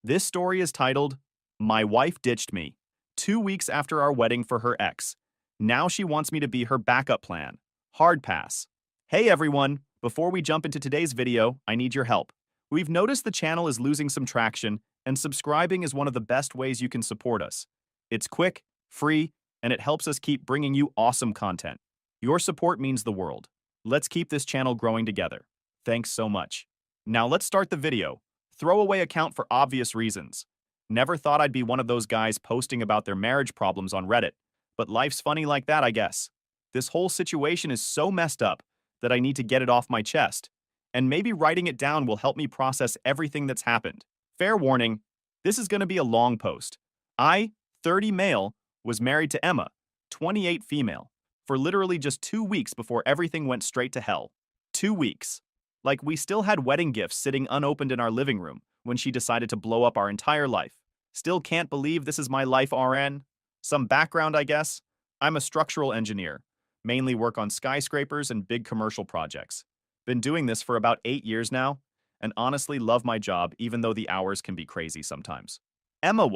This story is titled, My Wife Ditched Me, 2 weeks after our wedding for her ex. Now she wants me to be her backup plan. Hard pass. Hey everyone, before we jump into today's video, I need your help. We've noticed the channel is losing some traction, and subscribing is one of the best ways you can support us. It's quick, free, and it helps us keep bringing you awesome content. Your support means the world. Let's keep this channel growing together. Thanks so much. Now let's start the video. Throwaway account for obvious reasons. Never thought I'd be one of those guys posting about their marriage problems on Reddit, but life's funny like that, I guess. This whole situation is so messed up that I need to get it off my chest, and maybe writing it down will help me process everything that's happened. Fair warning, this is going to be a long post. I, 30 male, was married to Emma, 28 female, for literally just 2 weeks before everything went straight to hell. 2 weeks. Like, we still had wedding gifts sitting unopened in our living room when she decided to blow up our entire life. Still can't believe this is my life, RN. Some background, I guess. I'm a structural engineer, mainly work on skyscrapers and big commercial projects. Been doing this for about 8 years now, and honestly love my job even though the hours can be crazy sometimes. Emma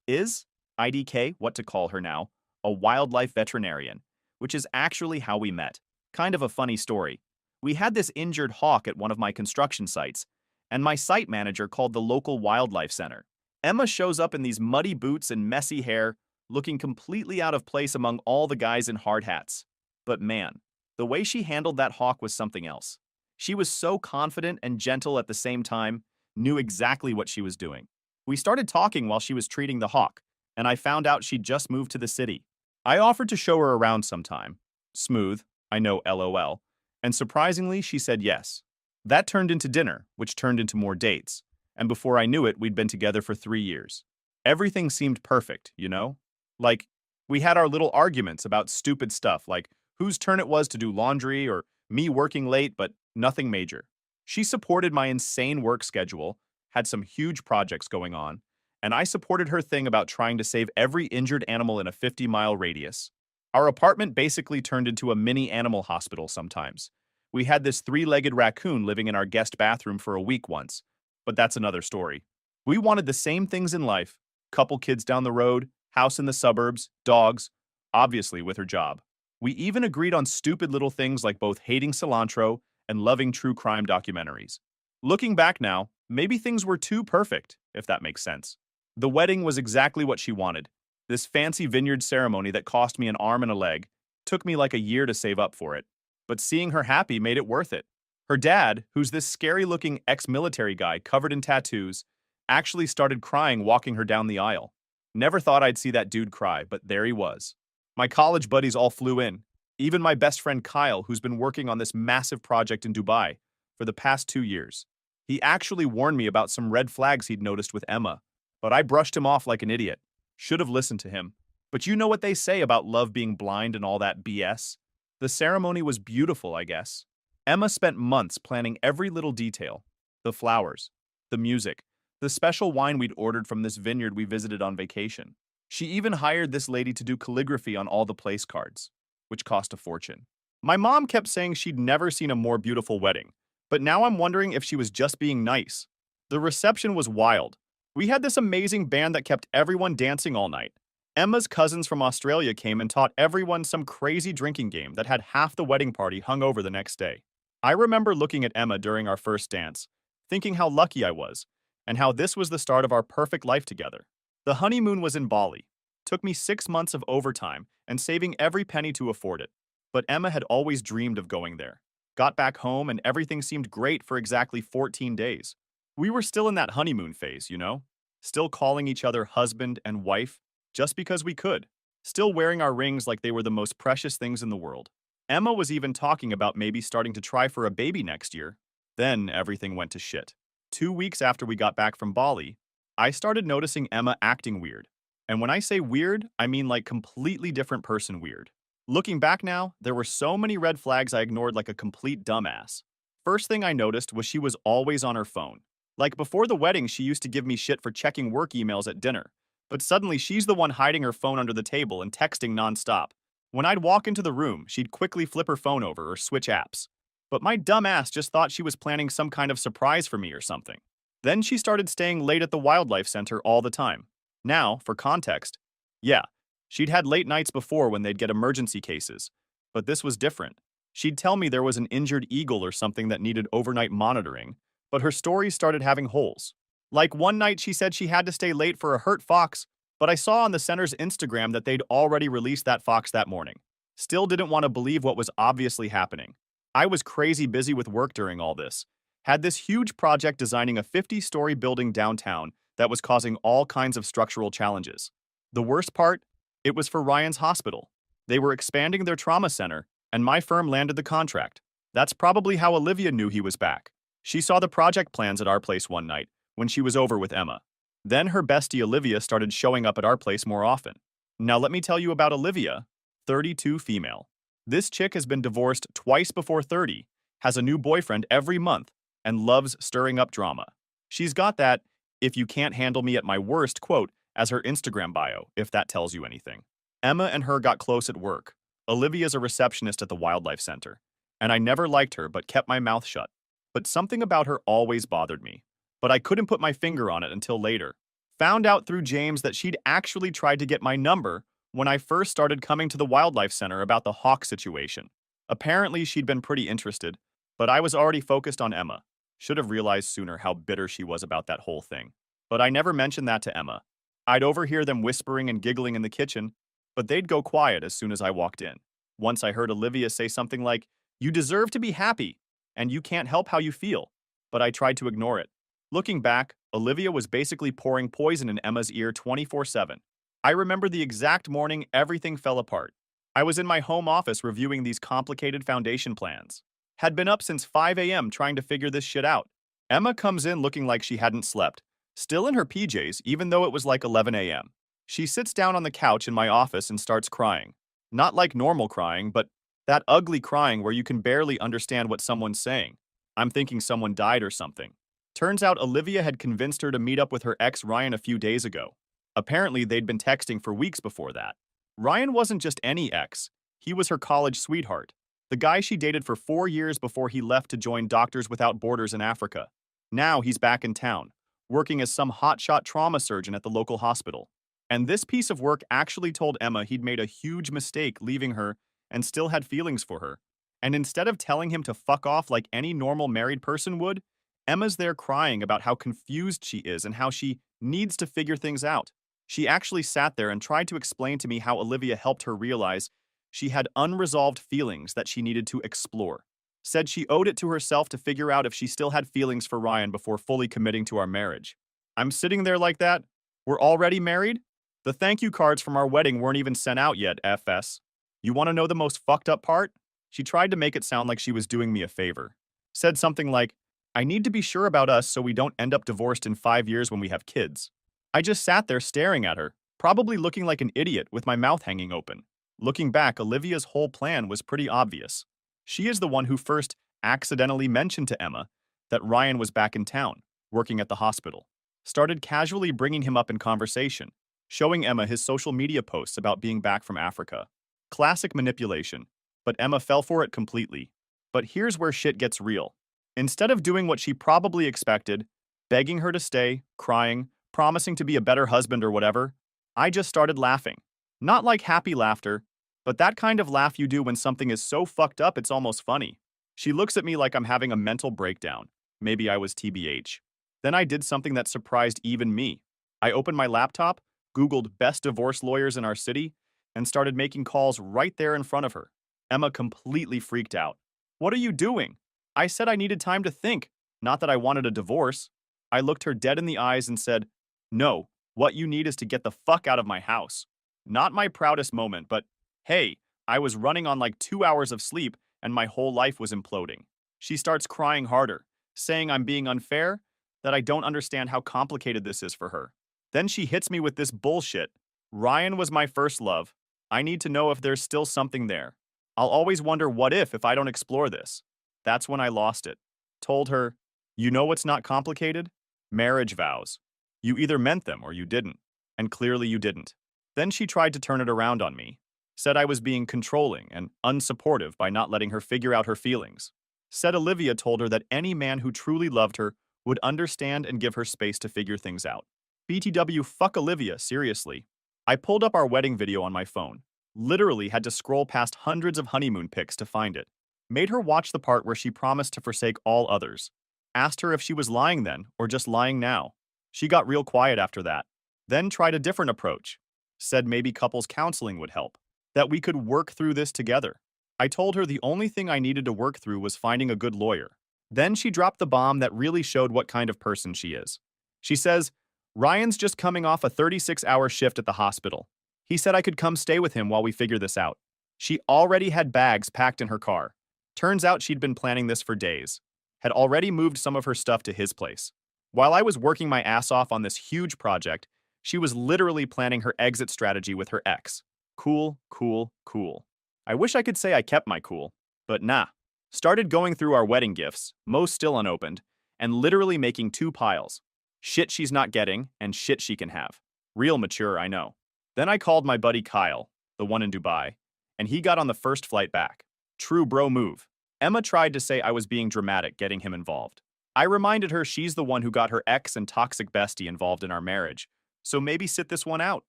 is, IDK, what to call her now, a wildlife veterinarian, which is actually how we met. Kind of a funny story. We had this injured hawk at one of my construction sites, and my site manager called the local wildlife center. Emma shows up in these muddy boots and messy hair, looking completely out of place among all the guys in hard hats. But man, the way she handled that hawk was something else. She was so confident and gentle at the same time, knew exactly what she was doing. We started talking while she was treating the hawk, and I found out she'd just moved to the city. I offered to show her around sometime. Smooth, I know, LOL. And surprisingly, she said yes. That turned into dinner, which turned into more dates, and before I knew it, we'd been together for 3 years. Everything seemed perfect, you know? Like, we had our little arguments about stupid stuff, like whose turn it was to do laundry or me working late, but nothing major. She supported my insane work schedule, had some huge projects going on, and I supported her thing about trying to save every injured animal in a 50-mile radius. Our apartment basically turned into a mini animal hospital sometimes. We had this 3-legged raccoon living in our guest bathroom for a week once, but that's another story. We wanted the same things in life: couple kids down the road, house in the suburbs, dogs, obviously with her job. We even agreed on stupid little things like both hating cilantro and loving true crime documentaries. Looking back now, maybe things were too perfect, if that makes sense. The wedding was exactly what she wanted. This fancy vineyard ceremony that cost me an arm and a leg. Took me like a year to save up for it. But seeing her happy made it worth it. Her dad, who's this scary-looking ex-military guy covered in tattoos, actually started crying walking her down the aisle. Never thought I'd see that dude cry, but there he was. My college buddies all flew in. Even my best friend Kyle, who's been working on this massive project in Dubai for the past 2 years. He actually warned me about some red flags he'd noticed with Emma, but I brushed him off like an idiot. Should have listened to him. But you know what they say about love being blind and all that BS? The ceremony was beautiful, I guess. Emma spent months planning every little detail. The flowers, the music, the special wine we'd ordered from this vineyard we visited on vacation. She even hired this lady to do calligraphy on all the place cards, which cost a fortune. My mom kept saying she'd never seen a more beautiful wedding, but now I'm wondering if she was just being nice. The reception was wild. We had this amazing band that kept everyone dancing all night. Emma's cousins from Australia came and taught everyone some crazy drinking game that had half the wedding party hung over the next day. I remember looking at Emma during our first dance, thinking how lucky I was, and how this was the start of our perfect life together. The honeymoon was in Bali. Took me 6 months of overtime and saving every penny to afford it. But Emma had always dreamed of going there. Got back home and everything seemed great for exactly 14 days. We were still in that honeymoon phase, you know? Still calling each other husband and wife just because we could. Still wearing our rings like they were the most precious things in the world. Emma was even talking about maybe starting to try for a baby next year. Then everything went to shit. 2 weeks after we got back from Bali, I started noticing Emma acting weird. And when I say weird, I mean like completely different person weird. Looking back now, there were so many red flags I ignored like a complete dumbass. First thing I noticed was she was always on her phone. Like before the wedding, she used to give me shit for checking work emails at dinner. But suddenly she's the one hiding her phone under the table and texting nonstop. When I'd walk into the room, she'd quickly flip her phone over or switch apps. But my dumb ass just thought she was planning some kind of surprise for me or something. Then she started staying late at the wildlife center all the time. Now, for context, yeah, she'd had late nights before when they'd get emergency cases, but this was different. She'd tell me there was an injured eagle or something that needed overnight monitoring, but her stories started having holes. Like one night she said she had to stay late for a hurt fox, but I saw on the center's Instagram that they'd already released that fox that morning. Still didn't want to believe what was obviously happening. I was crazy busy with work during all this. Had this huge project designing a 50-story building downtown that was causing all kinds of structural challenges. The worst part? It was for Ryan's hospital. They were expanding their trauma center, and my firm landed the contract. That's probably how Olivia knew he was back. She saw the project plans at our place one night when she was over with Emma. Then her bestie Olivia started showing up at our place more often. Now let me tell you about Olivia, 32 female. This chick has been divorced twice before 30, has a new boyfriend every month, and loves stirring up drama. She's got that, "if you can't handle me at my worst" quote as her Instagram bio, if that tells you anything. Emma and her got close at work. Olivia's a receptionist at the wildlife center, and I never liked her but kept my mouth shut. But something about her always bothered me. But I couldn't put my finger on it until later. Found out through James that she'd actually tried to get my number when I first started coming to the wildlife center about the hawk situation. Apparently, she'd been pretty interested, but I was already focused on Emma. Should have realized sooner how bitter she was about that whole thing. But I never mentioned that to Emma. I'd overhear them whispering and giggling in the kitchen, but they'd go quiet as soon as I walked in. Once I heard Olivia say something like, "You deserve to be happy, and you can't help how you feel," but I tried to ignore it. Looking back, Olivia was basically pouring poison in Emma's ear 24/7. I remember the exact morning everything fell apart. I was in my home office reviewing these complicated foundation plans. Had been up since 5 a.m. trying to figure this shit out. Emma comes in looking like she hadn't slept, still in her PJs even though it was like 11 a.m. She sits down on the couch in my office and starts crying. Not like normal crying, but that ugly crying where you can barely understand what someone's saying. I'm thinking someone died or something. Turns out Olivia had convinced her to meet up with her ex Ryan a few days ago. Apparently, they'd been texting for weeks before that. Ryan wasn't just any ex. He was her college sweetheart. The guy she dated for 4 years before he left to join Doctors Without Borders in Africa. Now he's back in town, working as some hotshot trauma surgeon at the local hospital. And this piece of work actually told Emma he'd made a huge mistake leaving her and still had feelings for her. And instead of telling him to fuck off like any normal married person would, Emma's there crying about how confused she is and how she needs to figure things out. She actually sat there and tried to explain to me how Olivia helped her realize she had unresolved feelings that she needed to explore. Said she owed it to herself to figure out if she still had feelings for Ryan before fully committing to our marriage. I'm sitting there like that. We're already married? The thank you cards from our wedding weren't even sent out yet, FS. You want to know the most fucked up part? She tried to make it sound like she was doing me a favor. Said something like, "I need to be sure about us so we don't end up divorced in 5 years when we have kids." I just sat there staring at her, probably looking like an idiot with my mouth hanging open. Looking back, Olivia's whole plan was pretty obvious. She is the one who first accidentally mentioned to Emma that Ryan was back in town, working at the hospital. Started casually bringing him up in conversation, showing Emma his social media posts about being back from Africa. Classic manipulation, but Emma fell for it completely. But here's where shit gets real. Instead of doing what she probably expected, begging her to stay, crying, promising to be a better husband or whatever, I just started laughing. Not like happy laughter, but that kind of laugh you do when something is so fucked up it's almost funny. She looks at me like I'm having a mental breakdown. Maybe I was TBH. Then I did something that surprised even me. I opened my laptop, Googled best divorce lawyers in our city, and started making calls right there in front of her. Emma completely freaked out. "What are you doing?" I said I needed time to think, not that I wanted a divorce. I looked her dead in the eyes and said, "No, what you need is to get the fuck out of my house." Not my proudest moment, but hey, I was running on like 2 hours of sleep and my whole life was imploding. She starts crying harder, saying I'm being unfair, that I don't understand how complicated this is for her. Then she hits me with this bullshit. Ryan was my first love. I need to know if there's still something there. I'll always wonder what if I don't explore this. That's when I lost it. Told her, "You know what's not complicated? Marriage vows. You either meant them or you didn't, and clearly you didn't." Then she tried to turn it around on me. Said I was being controlling and unsupportive by not letting her figure out her feelings. Said Olivia told her that any man who truly loved her would understand and give her space to figure things out. BTW, fuck Olivia, seriously. I pulled up our wedding video on my phone. Literally had to scroll past hundreds of honeymoon pics to find it. Made her watch the part where she promised to forsake all others. Asked her if she was lying then, or just lying now. She got real quiet after that. Then tried a different approach. Said maybe couples counseling would help. That we could work through this together. I told her the only thing I needed to work through was finding a good lawyer. Then she dropped the bomb that really showed what kind of person she is. She says, Ryan's just coming off a 36-hour shift at the hospital. He said I could come stay with him while we figure this out. She already had bags packed in her car. Turns out she'd been planning this for days. Had already moved some of her stuff to his place. While I was working my ass off on this huge project, she was literally planning her exit strategy with her ex. Cool, cool, cool. I wish I could say I kept my cool, but nah. Started going through our wedding gifts, most still unopened, and literally making two piles. Shit she's not getting, and shit she can have. Real mature, I know. Then I called my buddy Kyle, the one in Dubai, and he got on the first flight back. True bro move. Emma tried to say I was being dramatic getting him involved. I reminded her she's the one who got her ex and toxic bestie involved in our marriage, so maybe sit this one out.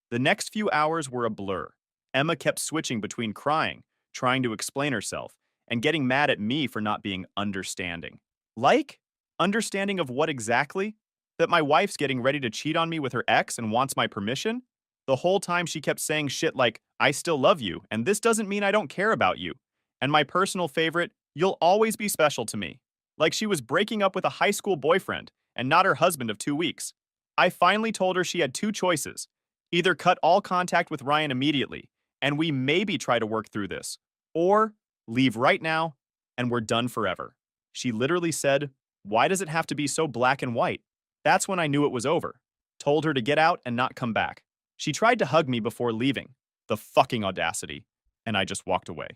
The next few hours were a blur. Emma kept switching between crying, trying to explain herself, and getting mad at me for not being understanding. Like? Understanding of what exactly? That my wife's getting ready to cheat on me with her ex and wants my permission? The whole time she kept saying shit like, I still love you, and this doesn't mean I don't care about you. And my personal favorite, you'll always be special to me. Like she was breaking up with a high school boyfriend and not her husband of 2 weeks. I finally told her she had two choices. Either cut all contact with Ryan immediately, and we maybe try to work through this, or leave right now, and we're done forever. She literally said, why does it have to be so black and white? That's when I knew it was over. Told her to get out and not come back. She tried to hug me before leaving. The fucking audacity. And I just walked away.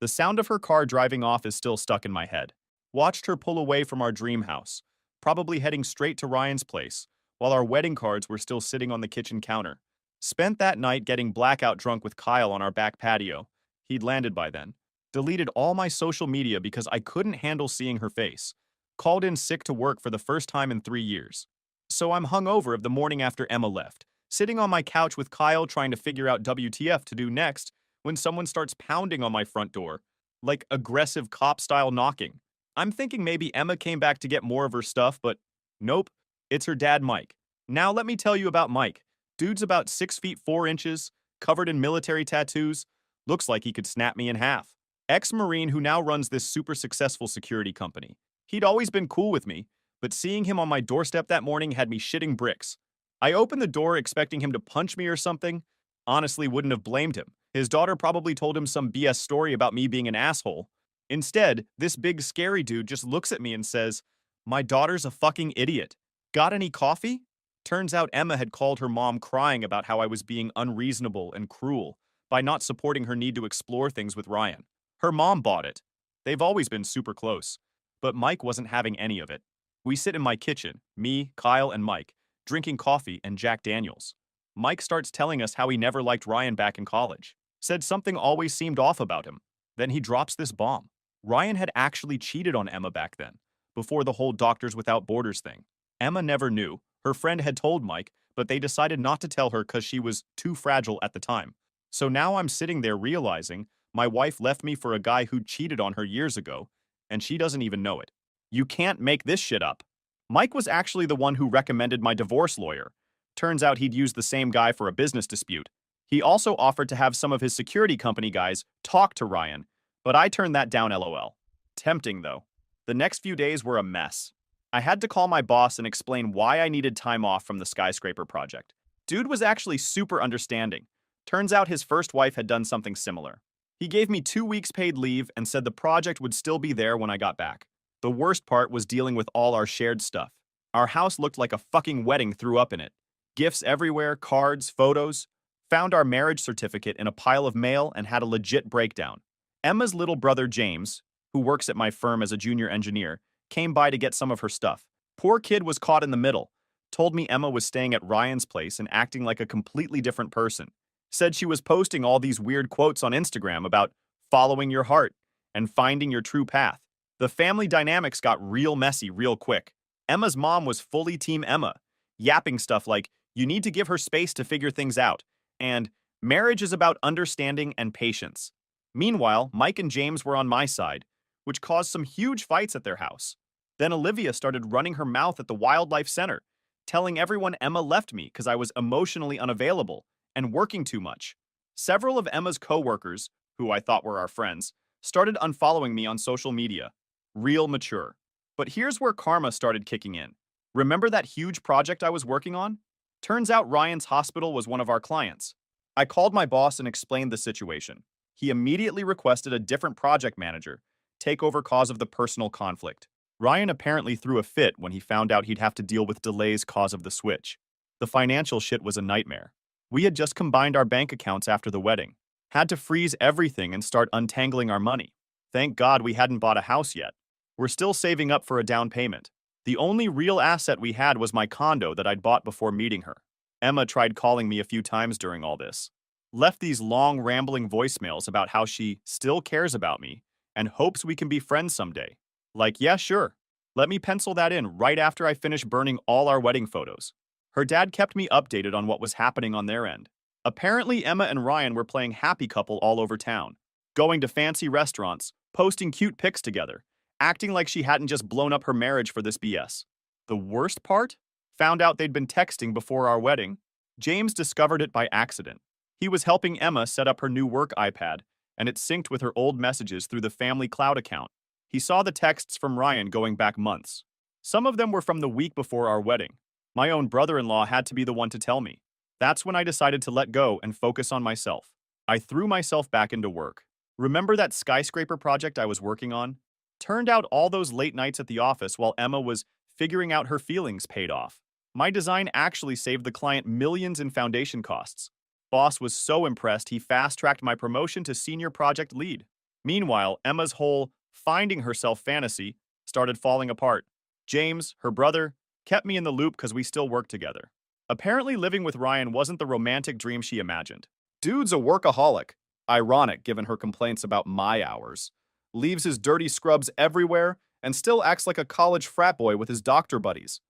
The sound of her car driving off is still stuck in my head. Watched her pull away from our dream house, probably heading straight to Ryan's place, while our wedding cards were still sitting on the kitchen counter. Spent that night getting blackout drunk with Kyle on our back patio. He'd landed by then. Deleted all my social media because I couldn't handle seeing her face. Called in sick to work for the first time in 3 years. So I'm hungover of the morning after Emma left, sitting on my couch with Kyle trying to figure out WTF to do next when someone starts pounding on my front door, like aggressive cop-style knocking. I'm thinking maybe Emma came back to get more of her stuff, but nope, it's her dad Mike. Now let me tell you about Mike. Dude's about 6 feet 4 inches, covered in military tattoos, looks like he could snap me in half. Ex-Marine who now runs this super successful security company. He'd always been cool with me, but seeing him on my doorstep that morning had me shitting bricks. I opened the door expecting him to punch me or something. Honestly, wouldn't have blamed him. His daughter probably told him some BS story about me being an asshole. Instead, this big scary dude just looks at me and says, my daughter's a fucking idiot. Got any coffee? Turns out Emma had called her mom crying about how I was being unreasonable and cruel by not supporting her need to explore things with Ryan. Her mom bought it. They've always been super close. But Mike wasn't having any of it. We sit in my kitchen, me, Kyle, and Mike, drinking coffee and Jack Daniels. Mike starts telling us how he never liked Ryan back in college. Said something always seemed off about him. Then he drops this bomb. Ryan had actually cheated on Emma back then, before the whole Doctors Without Borders thing. Emma never knew. Her friend had told Mike, but they decided not to tell her because she was too fragile at the time. So now I'm sitting there realizing my wife left me for a guy who cheated on her years ago, and she doesn't even know it. You can't make this shit up. Mike was actually the one who recommended my divorce lawyer. Turns out he'd used the same guy for a business dispute. He also offered to have some of his security company guys talk to Ryan, but I turned that down LOL. Tempting though. The next few days were a mess. I had to call my boss and explain why I needed time off from the skyscraper project. Dude was actually super understanding. Turns out his first wife had done something similar. He gave me 2 weeks paid leave and said the project would still be there when I got back. The worst part was dealing with all our shared stuff. Our house looked like a fucking wedding threw up in it. Gifts everywhere, cards, photos. Found our marriage certificate in a pile of mail and had a legit breakdown. Emma's little brother James, who works at my firm as a junior engineer, came by to get some of her stuff. Poor kid was caught in the middle. Told me Emma was staying at Ryan's place and acting like a completely different person. Said she was posting all these weird quotes on Instagram about following your heart and finding your true path. The family dynamics got real messy real quick. Emma's mom was fully Team Emma, yapping stuff like, you need to give her space to figure things out, and marriage is about understanding and patience. Meanwhile, Mike and James were on my side, which caused some huge fights at their house. Then Olivia started running her mouth at the wildlife center, telling everyone Emma left me because I was emotionally unavailable and working too much. Several of Emma's coworkers, who I thought were our friends, started unfollowing me on social media. Real mature. But here's where karma started kicking in. Remember that huge project I was working on? Turns out Ryan's hospital was one of our clients. I called my boss and explained the situation. He immediately requested a different project manager take over cause of the personal conflict. Ryan apparently threw a fit when he found out he'd have to deal with delays cause of the switch. The financial shit was a nightmare. We had just combined our bank accounts after the wedding. Had to freeze everything and start untangling our money. Thank God we hadn't bought a house yet. We're still saving up for a down payment. The only real asset we had was my condo that I'd bought before meeting her. Emma tried calling me a few times during all this. Left these long, rambling voicemails about how she still cares about me and hopes we can be friends someday. Like, yeah, sure. Let me pencil that in right after I finish burning all our wedding photos. Her dad kept me updated on what was happening on their end. Apparently, Emma and Ryan were playing happy couple all over town, going to fancy restaurants, posting cute pics together, acting like she hadn't just blown up her marriage for this BS. The worst part? Found out they'd been texting before our wedding. James discovered it by accident. He was helping Emma set up her new work iPad, and it synced with her old messages through the family cloud account. He saw the texts from Ryan going back months. Some of them were from the week before our wedding. My own brother-in-law had to be the one to tell me. That's when I decided to let go and focus on myself. I threw myself back into work. Remember that skyscraper project I was working on? Turned out all those late nights at the office while Emma was figuring out her feelings paid off. My design actually saved the client millions in foundation costs. Boss was so impressed he fast-tracked my promotion to senior project lead. Meanwhile, Emma's whole finding herself fantasy started falling apart. James, her brother, kept me in the loop because we still worked together. Apparently living with Ryan wasn't the romantic dream she imagined. Dude's a workaholic. Ironic given her complaints about my hours. Leaves his dirty scrubs everywhere and still acts like a college frat boy with his doctor buddies.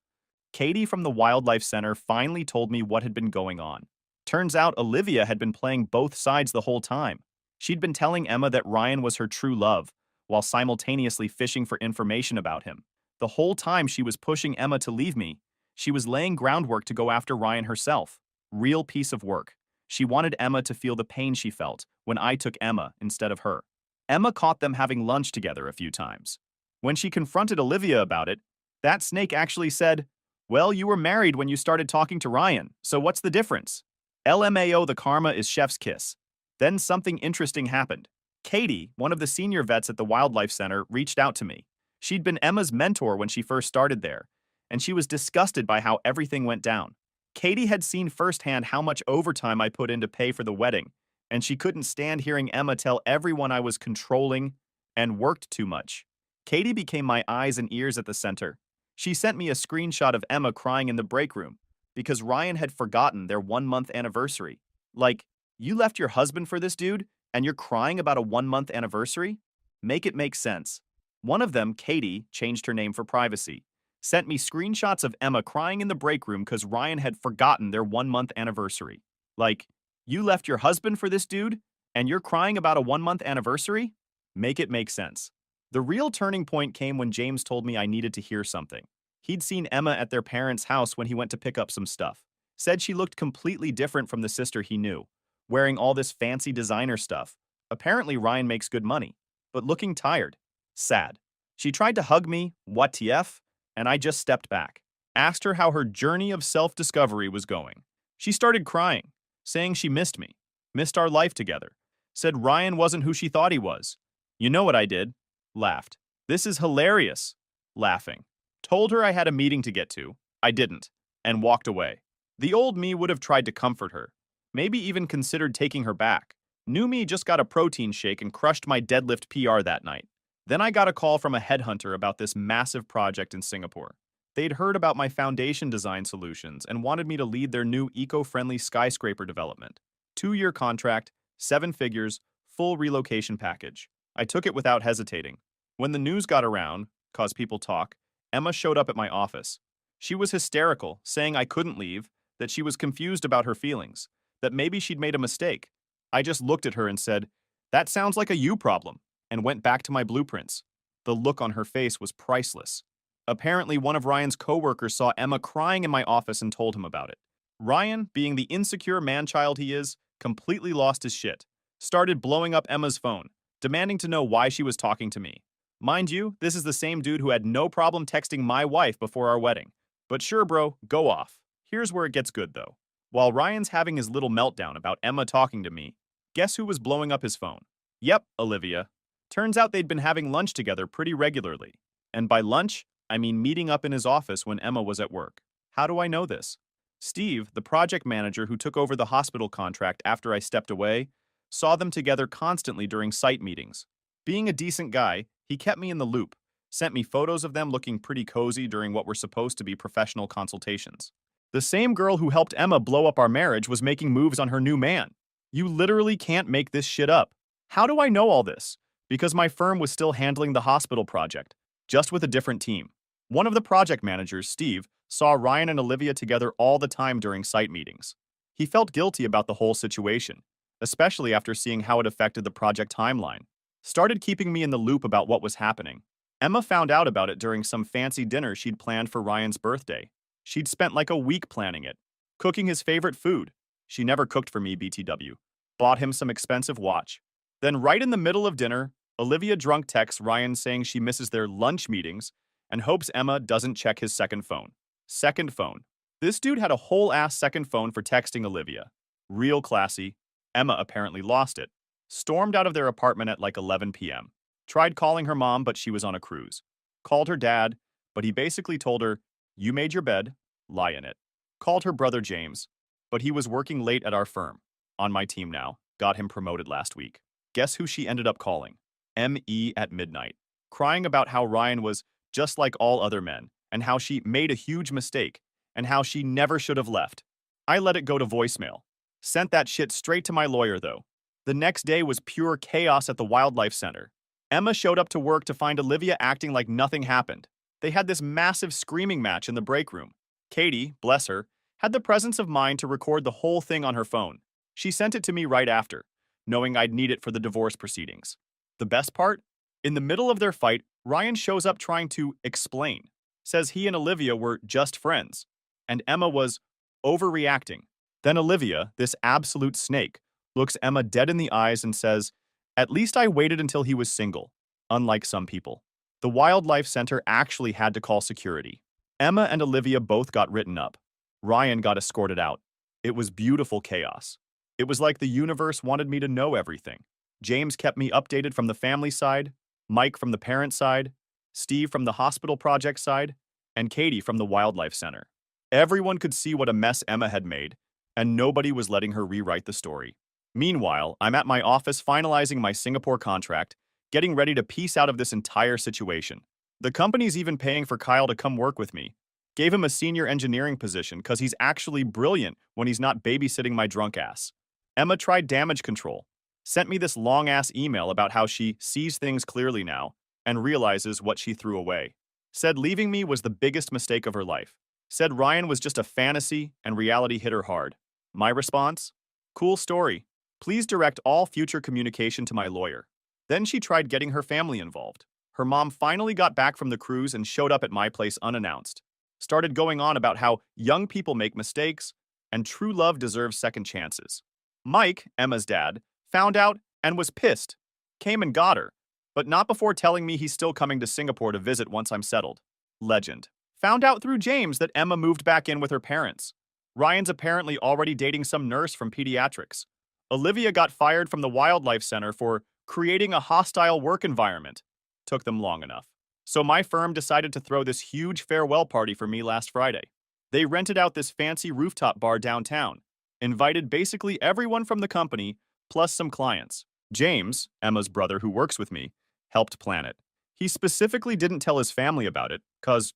Katie from the Wildlife Center finally told me what had been going on. Turns out Olivia had been playing both sides the whole time. She'd been telling Emma that Ryan was her true love, while simultaneously fishing for information about him. The whole time she was pushing Emma to leave me, she was laying groundwork to go after Ryan herself. Real piece of work. She wanted Emma to feel the pain she felt when I took Emma instead of her. Emma caught them having lunch together a few times. When she confronted Olivia about it, that snake actually said, "Well, you were married when you started talking to Ryan, so what's the difference?" LMAO, the karma is chef's kiss. Then something interesting happened. Katie, one of the senior vets at the Wildlife Center, reached out to me. She'd been Emma's mentor when she first started there, and she was disgusted by how everything went down. Katie had seen firsthand how much overtime I put in to pay for the wedding, and she couldn't stand hearing Emma tell everyone I was controlling and worked too much. Katie became my eyes and ears at the center. She sent me a screenshot of Emma crying in the break room because Ryan had forgotten their 1-month anniversary. Like, you left your husband for this dude, and you're crying about a 1-month anniversary? Make it make sense. One of them, Katie, changed her name for privacy, sent me screenshots of Emma crying in the break room because Ryan had forgotten their 1-month anniversary. Like, you left your husband for this dude, and you're crying about a 1-month anniversary? Make it make sense. The real turning point came when James told me I needed to hear something. He'd seen Emma at their parents' house when he went to pick up some stuff. Said she looked completely different from the sister he knew, wearing all this fancy designer stuff. Apparently Ryan makes good money, but looking tired. Sad. She tried to hug me, what TF, and I just stepped back. Asked her how her journey of self-discovery was going. She started crying, saying she missed me, missed our life together. Said Ryan wasn't who she thought he was. You know what I did? Laughed. This is hilarious. Laughing. Told her I had a meeting to get to. I didn't. And walked away. The old me would have tried to comfort her. Maybe even considered taking her back. New me just got a protein shake and crushed my deadlift PR that night. Then I got a call from a headhunter about this massive project in Singapore. They'd heard about my foundation design solutions and wanted me to lead their new eco-friendly skyscraper development. 2-year contract, 7 figures, full relocation package. I took it without hesitating. When the news got around, 'cause people talk, Emma showed up at my office. She was hysterical, saying I couldn't leave, that she was confused about her feelings, that maybe she'd made a mistake. I just looked at her and said, "That sounds like a you problem," and went back to my blueprints. The look on her face was priceless. Apparently, one of Ryan's coworkers saw Emma crying in my office and told him about it. Ryan, being the insecure man-child he is, completely lost his shit. Started blowing up Emma's phone, demanding to know why she was talking to me. Mind you, this is the same dude who had no problem texting my wife before our wedding. But sure, bro, go off. Here's where it gets good, though. While Ryan's having his little meltdown about Emma talking to me, guess who was blowing up his phone? Yep, Olivia. Turns out they'd been having lunch together pretty regularly. And by lunch, I mean meeting up in his office when Emma was at work. How do I know this? Steve, the project manager who took over the hospital contract after I stepped away, saw them together constantly during site meetings. Being a decent guy, he kept me in the loop, sent me photos of them looking pretty cozy during what were supposed to be professional consultations. The same girl who helped Emma blow up our marriage was making moves on her new man. You literally can't make this shit up. How do I know all this? Because my firm was still handling the hospital project, just with a different team. One of the project managers, Steve, saw Ryan and Olivia together all the time during site meetings. He felt guilty about the whole situation, especially after seeing how it affected the project timeline. Started keeping me in the loop about what was happening. Emma found out about it during some fancy dinner she'd planned for Ryan's birthday. She'd spent like a week planning it, cooking his favorite food. She never cooked for me, BTW. Bought him some expensive watch. Then right in the middle of dinner, Olivia drunk texts Ryan saying she misses their lunch meetings and hopes Emma doesn't check his second phone. Second phone. This dude had a whole-ass second phone for texting Olivia. Real classy. Emma apparently lost it. Stormed out of their apartment at like 11 p.m. Tried calling her mom, but she was on a cruise. Called her dad, but he basically told her, "You made your bed, lie in it." Called her brother James, but he was working late at our firm. On my team now. Got him promoted last week. Guess who she ended up calling? M.E. at midnight. Crying about how Ryan was just like all other men, and how she made a huge mistake, and how she never should have left. I let it go to voicemail. Sent that shit straight to my lawyer, though. The next day was pure chaos at the Wildlife Center. Emma showed up to work to find Olivia acting like nothing happened. They had this massive screaming match in the break room. Katie, bless her, had the presence of mind to record the whole thing on her phone. She sent it to me right after, knowing I'd need it for the divorce proceedings. The best part? In the middle of their fight, Ryan shows up trying to explain. Says he and Olivia were just friends, and Emma was overreacting. Then Olivia, this absolute snake, looks Emma dead in the eyes and says, "At least I waited until he was single," unlike some people. The Wildlife Center actually had to call security. Emma and Olivia both got written up. Ryan got escorted out. It was beautiful chaos. It was like the universe wanted me to know everything. James kept me updated from the family side, Mike from the parent side, Steve from the hospital project side, and Katie from the Wildlife Center. Everyone could see what a mess Emma had made, and nobody was letting her rewrite the story. Meanwhile, I'm at my office finalizing my Singapore contract, getting ready to piece out of this entire situation. The company's even paying for Kyle to come work with me. Gave him a senior engineering position because he's actually brilliant when he's not babysitting my drunk ass. Emma tried damage control. Sent me this long-ass email about how she sees things clearly now and realizes what she threw away. Said leaving me was the biggest mistake of her life. Said Ryan was just a fantasy and reality hit her hard. My response? Cool story. Please direct all future communication to my lawyer. Then she tried getting her family involved. Her mom finally got back from the cruise and showed up at my place unannounced. Started going on about how young people make mistakes and true love deserves second chances. Mike, Emma's dad, found out and was pissed. Came and got her, but not before telling me he's still coming to Singapore to visit once I'm settled. Legend. Found out through James that Emma moved back in with her parents. Ryan's apparently already dating some nurse from pediatrics. Olivia got fired from the Wildlife Center for creating a hostile work environment. Took them long enough. So my firm decided to throw this huge farewell party for me last Friday. They rented out this fancy rooftop bar downtown. Invited basically everyone from the company, plus some clients. James, Emma's brother who works with me, helped plan it. He specifically didn't tell his family about it, cause,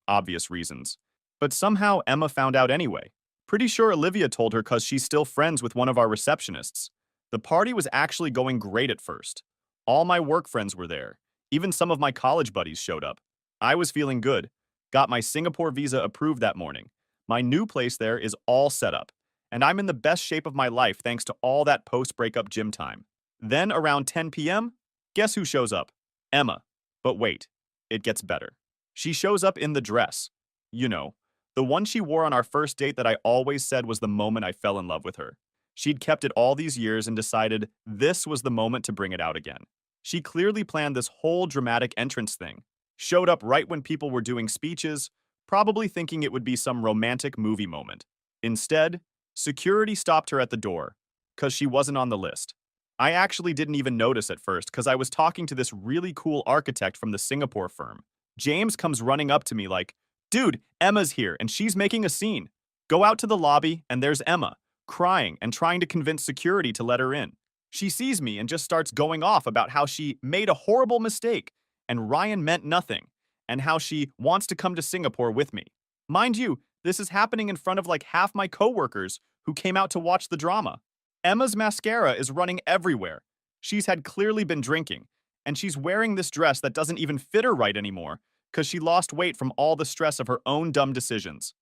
obvious reasons. But somehow Emma found out anyway. Pretty sure Olivia told her cause she's still friends with one of our receptionists. The party was actually going great at first. All my work friends were there. Even some of my college buddies showed up. I was feeling good, Got my Singapore visa approved that morning. My new place there is all set up, and I'm in the best shape of my life thanks to all that post-breakup gym time. Then around 10 p.m., guess who shows up? Emma. But wait, it gets better. She shows up in the dress. You know, the one she wore on our first date that I always said was the moment I fell in love with her. She'd kept it all these years and decided this was the moment to bring it out again. She clearly planned this whole dramatic entrance thing. Showed up right when people were doing speeches, probably thinking it would be some romantic movie moment. Instead, security stopped her at the door, because she wasn't on the list. I actually didn't even notice at first because I was talking to this really cool architect from the Singapore firm. James comes running up to me like, "Dude, Emma's here and she's making a scene." Go out to the lobby and there's Emma, crying and trying to convince security to let her in. She sees me and just starts going off about how she made a horrible mistake and Ryan meant nothing, and how she wants to come to Singapore with me. Mind you, this is happening in front of like half my coworkers who came out to watch the drama. Emma's mascara is running everywhere. She's had clearly been drinking, and she's wearing this dress that doesn't even fit her right anymore because she lost weight from all the stress of her own dumb decisions.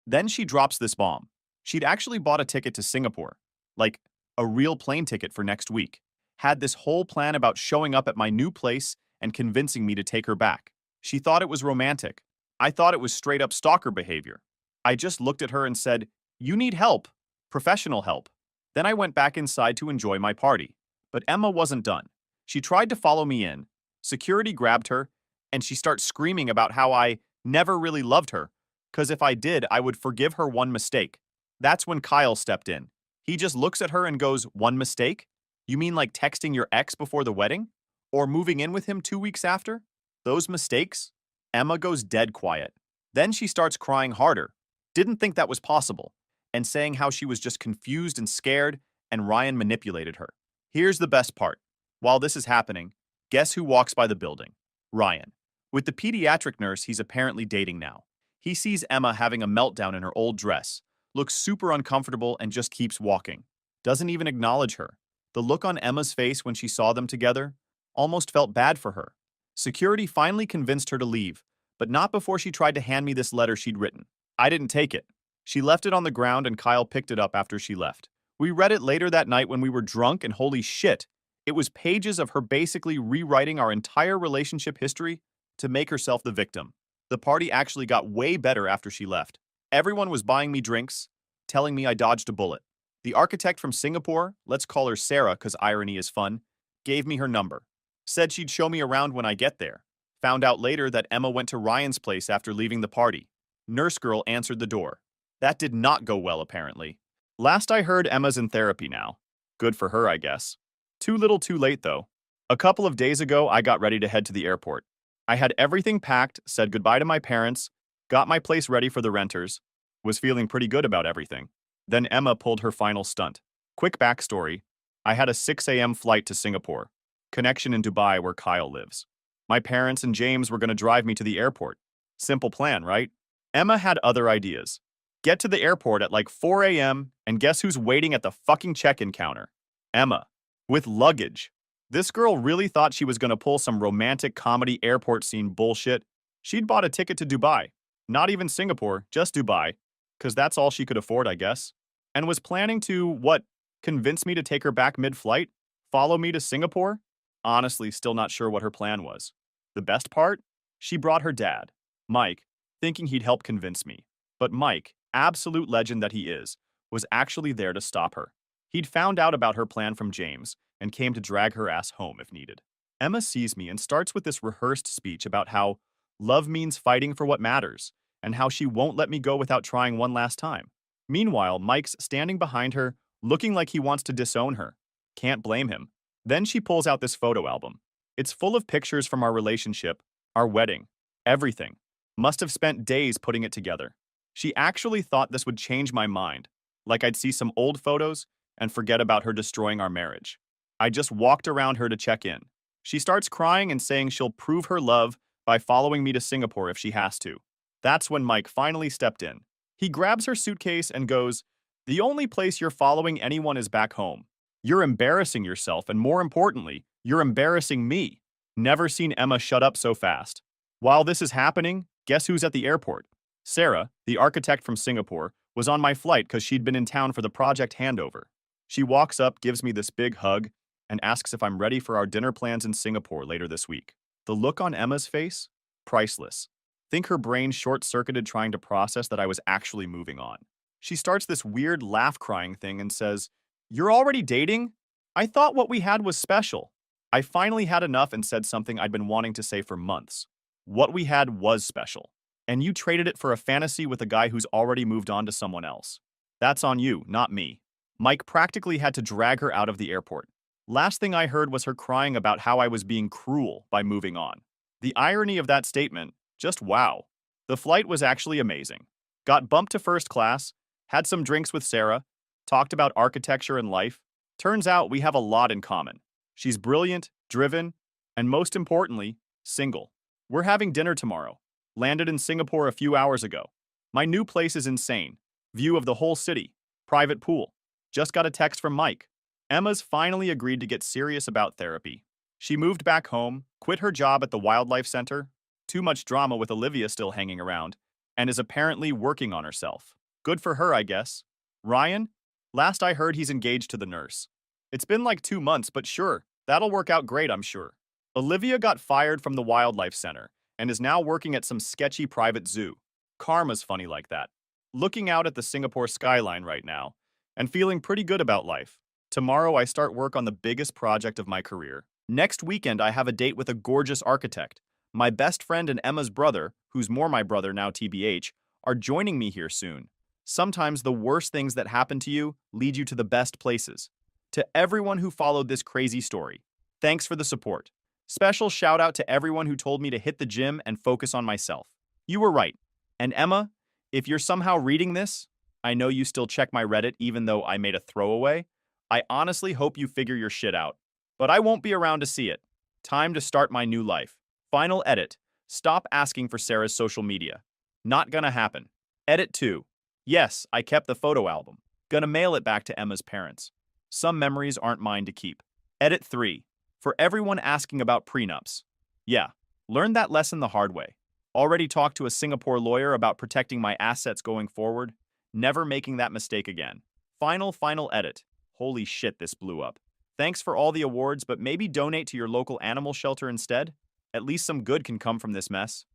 Then she drops this bomb. She'd actually bought a ticket to Singapore, like a real plane ticket for next week. Had this whole plan about showing up at my new place and convincing me to take her back. She thought it was romantic. I thought it was straight up stalker behavior. I just looked at her and said, "You need help. Professional help." Then I went back inside to enjoy my party. But Emma wasn't done. She tried to follow me in. Security grabbed her, and she starts screaming about how I never really loved her, because if I did, I would forgive her one mistake. That's when Kyle stepped in. He just looks at her and goes, "One mistake? You mean like texting your ex before the wedding? Or moving in with him 2 weeks after? Those mistakes?" Emma goes dead quiet. Then she starts crying harder. Didn't think that was possible, and saying how she was just confused and scared, and Ryan manipulated her. Here's the best part. While this is happening, guess who walks by the building? Ryan. With the pediatric nurse he's apparently dating now. He sees Emma having a meltdown in her old dress, looks super uncomfortable and just keeps walking. Doesn't even acknowledge her. The look on Emma's face when she saw them together almost felt bad for her. Security finally convinced her to leave, but not before she tried to hand me this letter she'd written. I didn't take it. She left it on the ground and Kyle picked it up after she left. We read it later that night when we were drunk and holy shit, it was pages of her basically rewriting our entire relationship history to make herself the victim. The party actually got way better after she left. Everyone was buying me drinks, telling me I dodged a bullet. The architect from Singapore, let's call her Sarah because irony is fun, gave me her number. Said she'd show me around when I get there. Found out later that Emma went to Ryan's place after leaving the party. Nurse girl answered the door. That did not go well, apparently. Last I heard, Emma's in therapy now. Good for her, I guess. Too little too late, though. A couple of days ago, I got ready to head to the airport. I had everything packed, said goodbye to my parents, got my place ready for the renters, was feeling pretty good about everything. Then Emma pulled her final stunt. Quick backstory. I had a 6 a.m. flight to Singapore. Connection in Dubai where Kyle lives. My parents and James were going to drive me to the airport. Simple plan, right? Emma had other ideas. Get to the airport at like 4 a.m. and guess who's waiting at the fucking check-in counter? Emma. With luggage. This girl really thought she was going to pull some romantic comedy airport scene bullshit. She'd bought a ticket to Dubai. Not even Singapore, just Dubai. Because that's all she could afford, I guess. And was planning to, convince me to take her back mid-flight? Follow me to Singapore? Honestly, still not sure what her plan was. The best part? She brought her dad, Mike, thinking he'd help convince me. But Mike, absolute legend that he is, was actually there to stop her. He'd found out about her plan from James and came to drag her ass home if needed. Emma sees me and starts with this rehearsed speech about how love means fighting for what matters and how she won't let me go without trying one last time. Meanwhile, Mike's standing behind her, looking like he wants to disown her. Can't blame him. Then she pulls out this photo album. It's full of pictures from our relationship, our wedding, everything. Must have spent days putting it together. She actually thought this would change my mind, like I'd see some old photos and forget about her destroying our marriage. I just walked around her to check in. She starts crying and saying she'll prove her love by following me to Singapore if she has to. That's when Mike finally stepped in. He grabs her suitcase and goes, "The only place you're following anyone is back home. You're embarrassing yourself, and more importantly, you're embarrassing me." Never seen Emma shut up so fast. While this is happening, guess who's at the airport? Sarah, the architect from Singapore, was on my flight because she'd been in town for the project handover. She walks up, gives me this big hug, and asks if I'm ready for our dinner plans in Singapore later this week. The look on Emma's face? Priceless. Think her brain short-circuited trying to process that I was actually moving on. She starts this weird laugh-crying thing and says, "You're already dating? I thought what we had was special." I finally had enough and said something I'd been wanting to say for months. What we had was special. And you traded it for a fantasy with a guy who's already moved on to someone else. That's on you, not me. Mike practically had to drag her out of the airport. Last thing I heard was her crying about how I was being cruel by moving on. The irony of that statement, just wow. The flight was actually amazing. Got bumped to first class, had some drinks with Sarah, talked about architecture and life. Turns out we have a lot in common. She's brilliant, driven, and most importantly, single. We're having dinner tomorrow. Landed in Singapore a few hours ago. My new place is insane. View of the whole city. Private pool. Just got a text from Mike. Emma's finally agreed to get serious about therapy. She moved back home, quit her job at the wildlife center, too much drama with Olivia still hanging around, and is apparently working on herself. Good for her, I guess. Ryan? Last I heard, he's engaged to the nurse. It's been like 2 months, but sure, that'll work out great, I'm sure. Olivia got fired from the wildlife center and is now working at some sketchy private zoo. Karma's funny like that. Looking out at the Singapore skyline right now and feeling pretty good about life. Tomorrow I start work on the biggest project of my career. Next weekend I have a date with a gorgeous architect. My best friend and Emma's brother, who's more my brother now TBH, are joining me here soon. Sometimes the worst things that happen to you lead you to the best places. To everyone who followed this crazy story, thanks for the support. Special shout out to everyone who told me to hit the gym and focus on myself. You were right. And Emma, if you're somehow reading this, I know you still check my Reddit even though I made a throwaway. I honestly hope you figure your shit out. But I won't be around to see it. Time to start my new life. Final edit. Stop asking for Sarah's social media. Not gonna happen. Edit 2. Yes, I kept the photo album. Gonna mail it back to Emma's parents. Some memories aren't mine to keep. Edit 3. For everyone asking about prenups. Yeah, learned that lesson the hard way. Already talked to a Singapore lawyer about protecting my assets going forward. Never making that mistake again. Final edit. Holy shit, this blew up. Thanks for all the awards, but maybe donate to your local animal shelter instead? At least some good can come from this mess.